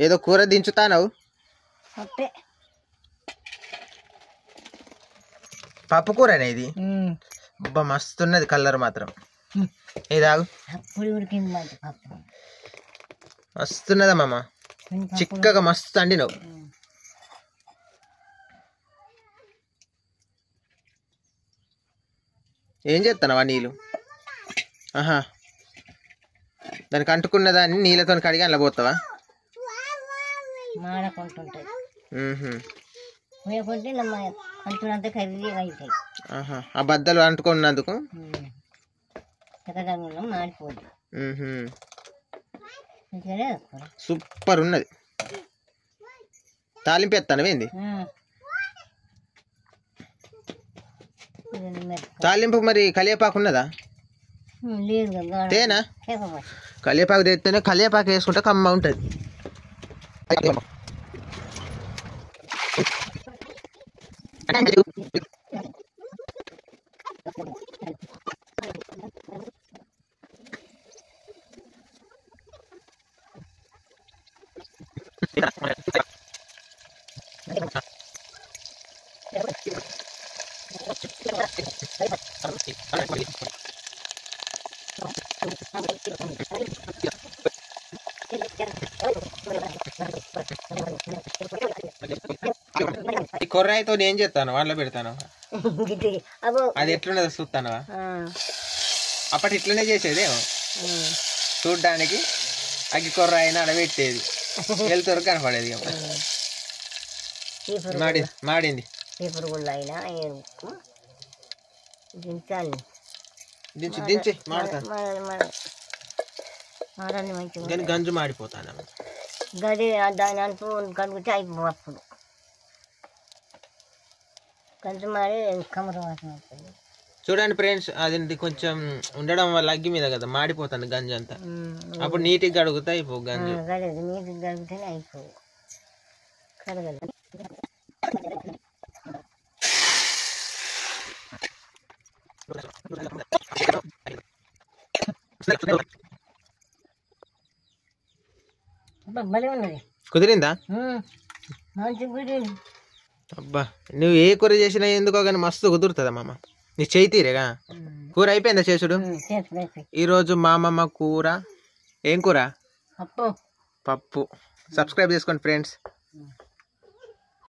ఏదో కూర దించుతానవు. పప్పు కూరనే ఇది. అబ్బా మస్తున్నది కలర్ మాత్రం. ఇది ఆగు. మస్తున్నదమ్మా, చిక్కగా మస్తు అండినవు. ఏం చేస్తానవా నీళ్ళు? ఆహా, దానికి అంటుకున్న దాన్ని నీళ్ళతో కడిగి అలా పోతావా? ఆ బద్దలు అంటుకున్నందుకు సూపర్ ఉన్నది. తాలింపు ఎత్తానవేంది? తాలింపు మరి కలియపాకు ఉన్నదా? తేనా? కలియపాకు తెస్తేనే కలియపాకు వేసుకుంటే కమ్మ ఉంటుంది. ఈ కొర్రాయితో ఏం చేస్తాను? వాళ్ళ పెడతాను. అది ఎట్లున్నదో చూస్తానవా? అప్పటి ఇట్లనే చేసేదేమో చూడ్డానికి. అగ్గి కొర్రాయిని అడబెట్టేది, వెళ్తారు కనపడేది. మాడింది. దించి దించి మాడతాను కానీ గంజు మాడిపోతాను. గది దాని అనుపు కడుగుతే అయిపో. అప్పుడు గంజు మాడి కమర వాసన వస్తుంది. చూడండి ఫ్రెండ్స్, అది కొంచెం ఉండడం వల్ల అగ్గి మీద కదా మాడిపోతుంది గంజు అంతా. అప్పుడు నీట్గా కడుగుతా అయిపో గంజు. నీట్గా కడిగితేనే అయిపో. కడగదు. కుదిరిందా? మంచిగా కుదిరింది. అబ్బా, నువ్వు ఏ కూర చేసినా ఎందుకో కానీ మస్తు కుదురుతుందా మామ. నీ చేయి తీరేగా. కూర అయిపోయిందా చేసుడు? ఈరోజు మా అమ్మమ్మ కూర. ఏం కూర? పప్పు. సబ్స్క్రైబ్ చేసుకోండి ఫ్రెండ్స్.